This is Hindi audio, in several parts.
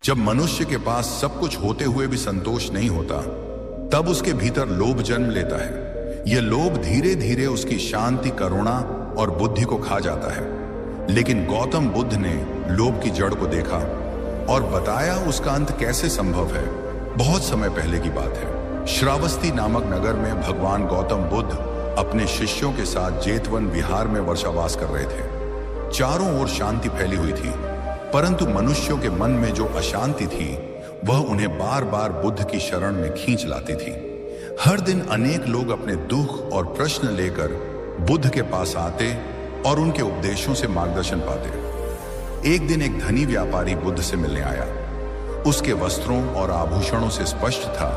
जब मनुष्य के पास सब कुछ होते हुए भी संतोष नहीं होता, तब उसके भीतर लोभ जन्म लेता है। यह लोभ धीरे धीरे उसकी शांति, करुणा और बुद्धि को खा जाता है। लेकिन गौतम बुद्ध ने लोभ की जड़ को देखा और बताया उसका अंत कैसे संभव है। बहुत समय पहले की बात है। श्रावस्ती नामक नगर में भगवान गौतम बुद्ध अपने शिष्यों के साथ जेतवन विहार में वर्षावास कर रहे थे। चारों ओर शांति फैली हुई थी, परंतु मनुष्यों के मन में जो अशांति थी वह उन्हें बार बार बुद्ध की शरण में खींच लाती थी। हर दिन अनेक लोग अपने दुख और प्रश्न लेकर बुद्ध के पास आते और उनके उपदेशों से मार्गदर्शन पाते। एक दिन एक धनी व्यापारी बुद्ध से मिलने आया। उसके वस्त्रों और आभूषणों से स्पष्ट था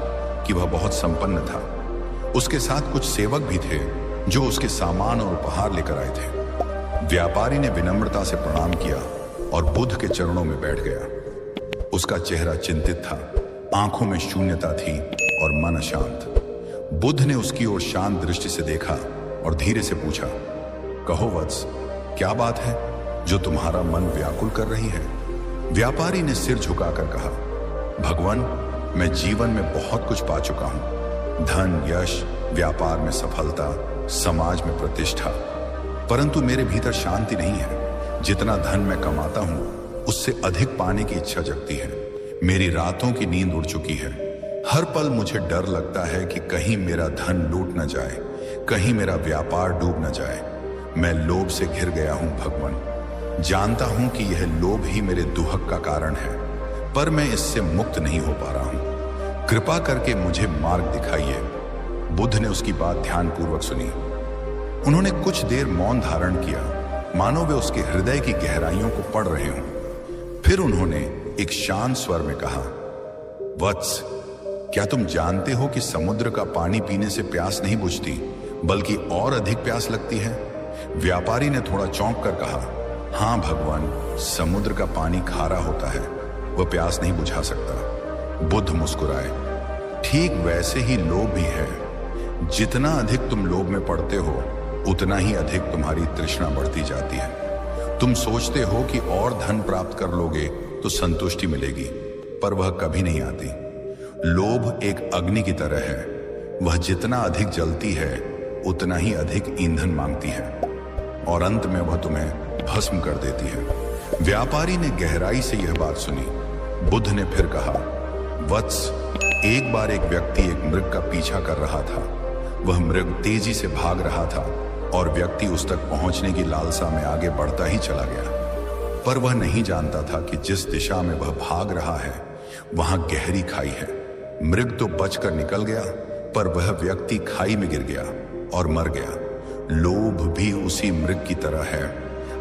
कि वह बहुत संपन्न था। उसके साथ कुछ सेवक भी थे जो उसके सामान और उपहार लेकर आए थे। व्यापारी ने विनम्रता से प्रणाम किया और बुद्ध के चरणों में बैठ गया। उसका चेहरा चिंतित था, आंखों में शून्यता थी और मन अशांत। बुद्ध ने उसकी ओर शांत दृष्टि से देखा और धीरे से पूछा, कहो वत्स, क्या बात है जो तुम्हारा मन व्याकुल कर रही है? व्यापारी ने सिर झुकाकर कहा, भगवान, मैं जीवन में बहुत कुछ पा चुका हूं, धन, यश, व्यापार में सफलता, समाज में प्रतिष्ठा, परंतु मेरे भीतर शांति नहीं है। जितना धन मैं कमाता हूं उससे अधिक पाने की इच्छा जगती है। मेरी रातों की नींद उड़ चुकी है। हर पल मुझे डर लगता है कि कहीं मेरा धन लूट न जाए, कहीं मेरा व्यापार डूब न जाए। मैं लोभ से घिर गया हूं भगवान। जानता हूं कि यह लोभ ही मेरे दुहक का कारण है, पर मैं इससे मुक्त नहीं हो पा रहा हूं। कृपा करके मुझे मार्ग दिखाइए। बुद्ध ने उसकी बात ध्यानपूर्वक सुनी। उन्होंने कुछ देर मौन धारण किया, मानो वे उसके हृदय की गहराइयों को पढ़ रहे हों। फिर उन्होंने एक शांत स्वर में कहा, वत्स, क्या तुम जानते हो कि समुद्र का पानी पीने से प्यास नहीं बुझती, बल्कि और अधिक प्यास लगती है? व्यापारी ने थोड़ा चौंक कर कहा, हाँ भगवान, समुद्र का पानी खारा होता है, वह प्यास नहीं बुझा सकता। बुद्ध मुस्कुराए, ठीक वैसे ही लोभ भी है। जितना अधिक तुम लोभ में पड़ते हो उतना ही अधिक तुम्हारी तृष्णा बढ़ती जाती है। तुम सोचते हो कि और धन प्राप्त कर लोगे तो संतुष्टि मिलेगी, पर वह कभी नहीं आती। लोभ एक अग्नि की तरह है, वह जितना अधिक जलती है उतना ही अधिक ईंधन मांगती है और अंत में वह तुम्हें भस्म कर देती है। व्यापारी ने गहराई से यह बात सुनी। बुद्ध ने फिर कहा, वत्स, एक बार एक व्यक्ति एक मृग का पीछा कर रहा था। वह मृग तेजी से भाग रहा था और व्यक्ति उस तक पहुंचने की लालसा में आगे बढ़ता ही चला गया, पर वह नहीं जानता था कि जिस दिशा में वह भाग रहा है वहां गहरी खाई है। मृग तो बचकर निकल गया, पर वह व्यक्ति खाई में गिर गया और मर गया। लोभ भी उसी मृग की तरह है।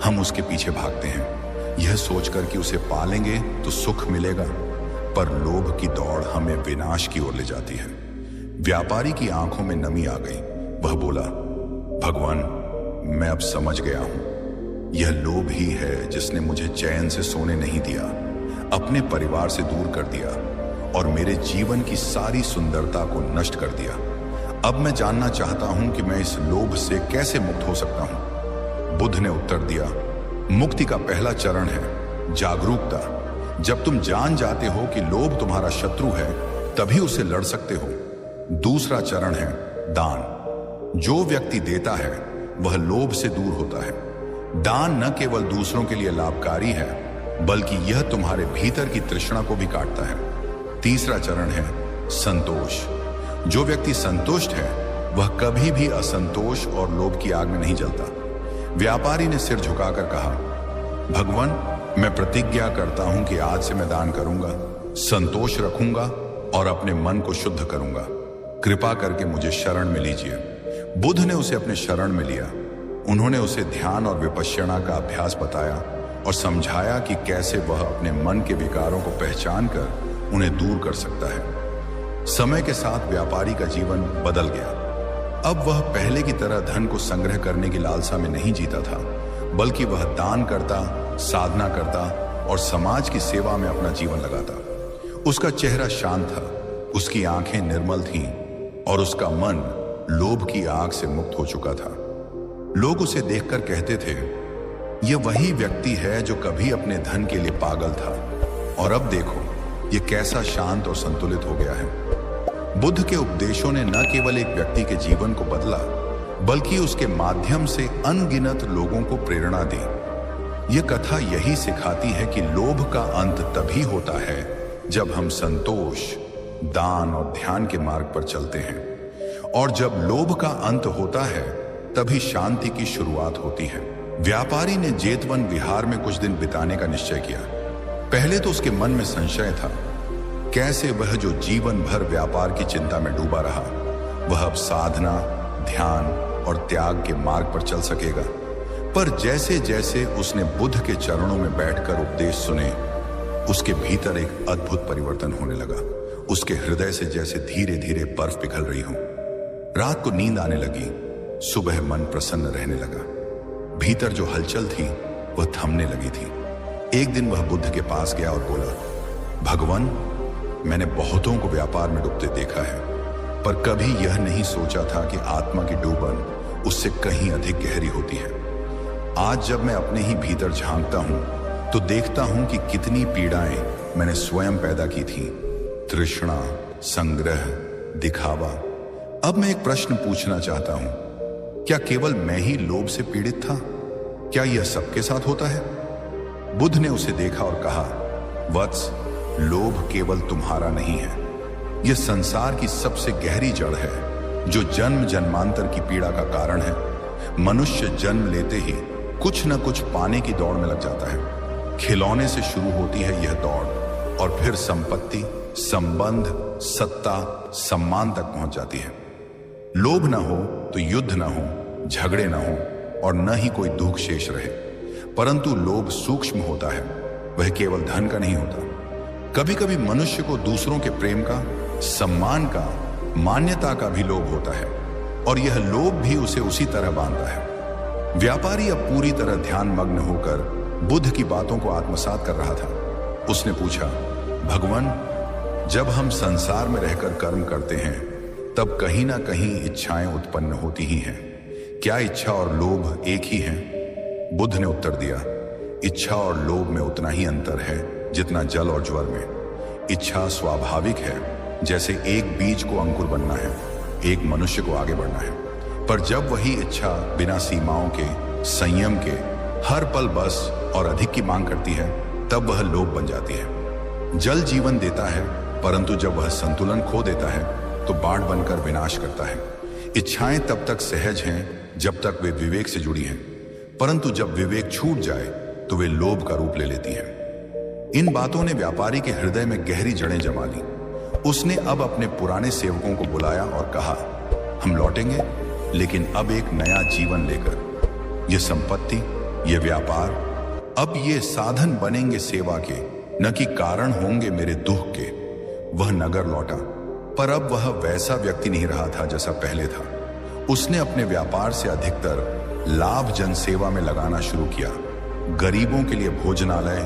हम उसके पीछे भागते हैं, यह सोचकर कि उसे पालेंगे तो सुख मिलेगा, पर लोभ की दौड़ हमें विनाश की ओर ले जाती है। व्यापारी की आंखों में नमी आ गई। वह बोला, भगवान, मैं अब समझ गया हूं। यह लोभ ही है जिसने मुझे चैन से सोने नहीं दिया, अपने परिवार से दूर कर दिया और मेरे जीवन की सारी सुंदरता को नष्ट कर दिया। अब मैं जानना चाहता हूं कि मैं इस लोभ से कैसे मुक्त हो सकता हूं। बुद्ध ने उत्तर दिया, मुक्ति का पहला चरण है जागरूकता। जब तुम जान जाते हो कि लोभ तुम्हारा शत्रु है, तभी उसे लड़ सकते हो। दूसरा चरण है दान। जो व्यक्ति देता है वह लोभ से दूर होता है। दान न केवल दूसरों के लिए लाभकारी है, बल्कि यह तुम्हारे भीतर की तृष्णा को भी काटता है। तीसरा चरण है संतोष। जो व्यक्ति संतुष्ट है वह कभी भी असंतोष और लोभ की आग में नहीं जलता। व्यापारी ने सिर झुकाकर कहा, भगवान, मैं प्रतिज्ञा करता हूं कि आज से मैं दान करूंगा, संतोष रखूंगा और अपने मन को शुद्ध करूंगा। कृपा करके मुझे शरण में लीजिए। बुद्ध ने उसे अपने शरण में लिया। उन्होंने उसे ध्यान और विपश्यना का अभ्यास बताया और समझाया कि कैसे वह अपने मन के विकारों को पहचान कर उन्हें दूर कर सकता है। समय के साथ व्यापारी का जीवन बदल गया। अब वह पहले की तरह धन को संग्रह करने की लालसा में नहीं जीता था, बल्कि वह दान करता, साधना करता और समाज की सेवा में अपना जीवन लगाता। उसका चेहरा शांत था, उसकी आंखें निर्मल थीं और उसका मन लोभ की आग से मुक्त हो चुका था। लोग उसे देखकर कहते थे, यह वही व्यक्ति है जो कभी अपने धन के लिए पागल था और अब देखो ये कैसा शांत और संतुलित हो गया है। बुद्ध के उपदेशों ने न केवल एक व्यक्ति के जीवन को बदला, बल्कि उसके माध्यम से अनगिनत लोगों को प्रेरणा दी। यह कथा यही सिखाती है कि लोभ का अंत तभी होता है जब हम संतोष, दान और ध्यान के मार्ग पर चलते हैं, और जब लोभ का अंत होता है तभी शांति की शुरुआत होती है। व्यापारी ने जेतवन विहार में कुछ दिन बिताने का निश्चय किया। पहले तो उसके मन में संशय था, कैसे वह जो जीवन भर व्यापार की चिंता में डूबा रहा, वह अब साधना, ध्यान और त्याग के मार्ग पर चल सकेगा। पर जैसे जैसे उसने बुद्ध के चरणों में बैठकर उपदेश सुने, उसके भीतर एक अद्भुत परिवर्तन होने लगा। उसके हृदय से जैसे धीरे धीरे बर्फ पिघल रही हो। रात को नींद आने लगी, सुबह मन प्रसन्न रहने लगा। भीतर जो हलचल थी वह थमने लगी थी। एक दिन वह बुद्ध के पास गया और बोला, भगवान, मैंने बहुतों को व्यापार में डूबते देखा है, पर कभी यह नहीं सोचा था कि आत्मा की डूबन उससे कहीं अधिक गहरी होती है। आज जब मैं अपने ही भीतर झांकता हूं तो देखता हूं कि कितनी पीड़ाएं मैंने स्वयं पैदा की थी। तृष्णा, संग्रह, दिखावा। अब मैं एक प्रश्न पूछना चाहता हूं, क्या केवल मैं ही लोभ से पीड़ित था? क्या यह सबके साथ होता है? बुद्ध ने उसे देखा और कहा, वत्स, लोभ केवल तुम्हारा नहीं है, यह संसार की सबसे गहरी जड़ है जो जन्म जन्मांतर की पीड़ा का कारण है। मनुष्य जन्म लेते ही कुछ न कुछ पाने की दौड़ में लग जाता है। खिलौने से शुरू होती है यह दौड़ और फिर संपत्ति, संबंध, सत्ता, सम्मान तक पहुंच जाती है। लोभ न हो तो युद्ध न हो, झगड़े न हो और न ही कोई दुख शेष रहे। परंतु लोभ सूक्ष्म होता है, वह केवल धन का नहीं होता। कभी कभी मनुष्य को दूसरों के प्रेम का, सम्मान का, मान्यता का भी लोभ होता है, और यह लोभ भी उसे उसी तरह बांधता है। व्यापारी अब पूरी तरह ध्यान मग्न होकर बुद्ध की बातों को आत्मसात कर रहा था। उसने पूछा, भगवान, जब हम संसार में रहकर कर्म करते हैं तब कहीं ना कहीं इच्छाएं उत्पन्न होती ही हैं। क्या इच्छा और लोभ एक ही हैं? बुद्ध ने उत्तर दिया, इच्छा और लोभ में उतना ही अंतर है जितना जल और ज्वर में। इच्छा स्वाभाविक है, जैसे एक बीज को अंकुर बनना है, एक मनुष्य को आगे बढ़ना है। पर जब वही इच्छा बिना सीमाओं के, संयम के, हर पल बस और अधिक की मांग करती है, तब वह लोभ बन जाती है। जल जीवन देता है, परंतु जब वह संतुलन खो देता है तो बाढ़ बनकर विनाश करता है। इच्छाएं तब तक सहज हैं जब तक वे विवेक से जुड़ी हैं, परंतु जब विवेक छूट जाए तो वे लोभ का रूप ले लेती हैं। इन बातों ने व्यापारी के हृदय में गहरी जड़ें जमा ली। उसने अब अपने पुराने सेवकों को बुलाया और कहा, हम लौटेंगे, लेकिन अब एक नया जीवन लेकर। यह संपत्ति, यह व्यापार, अब ये साधन बनेंगे सेवा के, न कि कारण होंगे मेरे दुख के। वह नगर लौटा, पर अब वह वैसा व्यक्ति नहीं रहा था जैसा पहले था। उसने अपने व्यापार से अधिकतर लाभ जन सेवा में लगाना शुरू किया। गरीबों के लिए भोजनालय,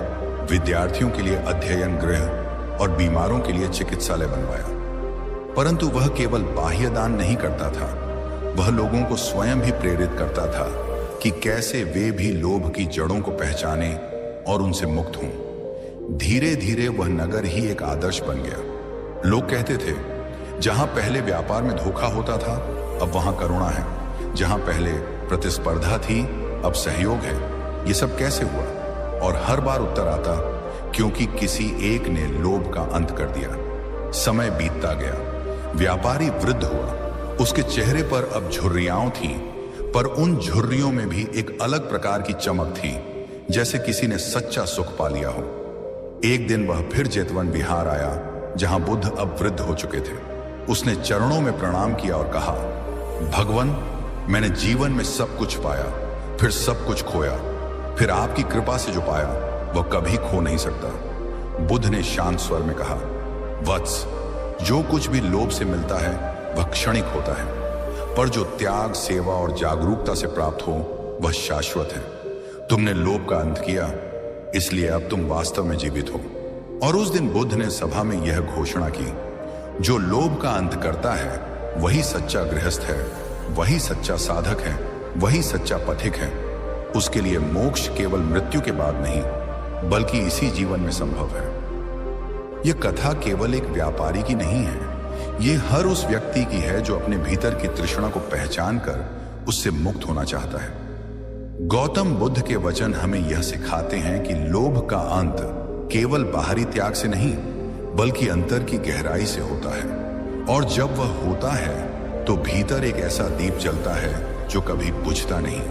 विद्यार्थियों के लिए अध्ययन गृह और बीमारों के लिए चिकित्सालय बनवाया। परंतु वह केवल बाह्य दान नहीं करता था, वह लोगों को स्वयं भी प्रेरित करता था कि कैसे वे भी लोभ की जड़ों को पहचाने और उनसे मुक्त हों। धीरे धीरे वह नगर ही एक आदर्श बन गया। लोग कहते थे, जहां पहले व्यापार में धोखा होता था, अब वहां करुणा है। जहां पहले प्रतिस्पर्धा थी, अब सहयोग है। ये सब कैसे हुआ? और हर बार उत्तर आता, क्योंकि किसी एक ने लोभ का अंत कर दिया। समय बीतता गया, व्यापारी वृद्ध हुआ। उसके चेहरे पर अब झुर्रियां थीं, पर उन झुर्रियों में भी एक अलग प्रकार की चमक थी, जैसे किसी ने सच्चा सुख पा लिया हो। एक दिन वह फिर जेतवन विहार आया, जहां बुद्ध अब वृद्ध हो चुके थे। उसने चरणों में प्रणाम किया और कहा, भगवान, मैंने जीवन में सब कुछ पाया, फिर सब कुछ खोया, फिर आपकी कृपा से जो पाया वह कभी खो नहीं सकता। बुद्ध ने शांत स्वर में कहा, वत्स, जो कुछ भी लोभ से मिलता है वह क्षणिक होता है, पर जो त्याग, सेवा और जागरूकता से प्राप्त हो वह शाश्वत है। तुमने लोभ का अंत किया, इसलिए अब तुम वास्तव में जीवित हो। और उस दिन बुद्ध ने सभा में यह घोषणा की, जो लोभ का अंत करता है वही सच्चा गृहस्थ है, वही सच्चा साधक है, वही सच्चा पथिक है। उसके लिए मोक्ष केवल मृत्यु के बाद नहीं, बल्कि इसी जीवन में संभव है। यह कथा केवल एक व्यापारी की नहीं है, ये हर उस व्यक्ति की है जो अपने भीतर की तृष्णा को पहचान कर उससे मुक्त होना चाहता है। गौतम बुद्ध के वचन हमें यह सिखाते हैं कि लोभ का अंत केवल बाहरी त्याग से नहीं बल्कि अंतर की गहराई से होता है, और जब वह होता है तो भीतर एक ऐसा दीप जलता है जो कभी बुझता नहीं।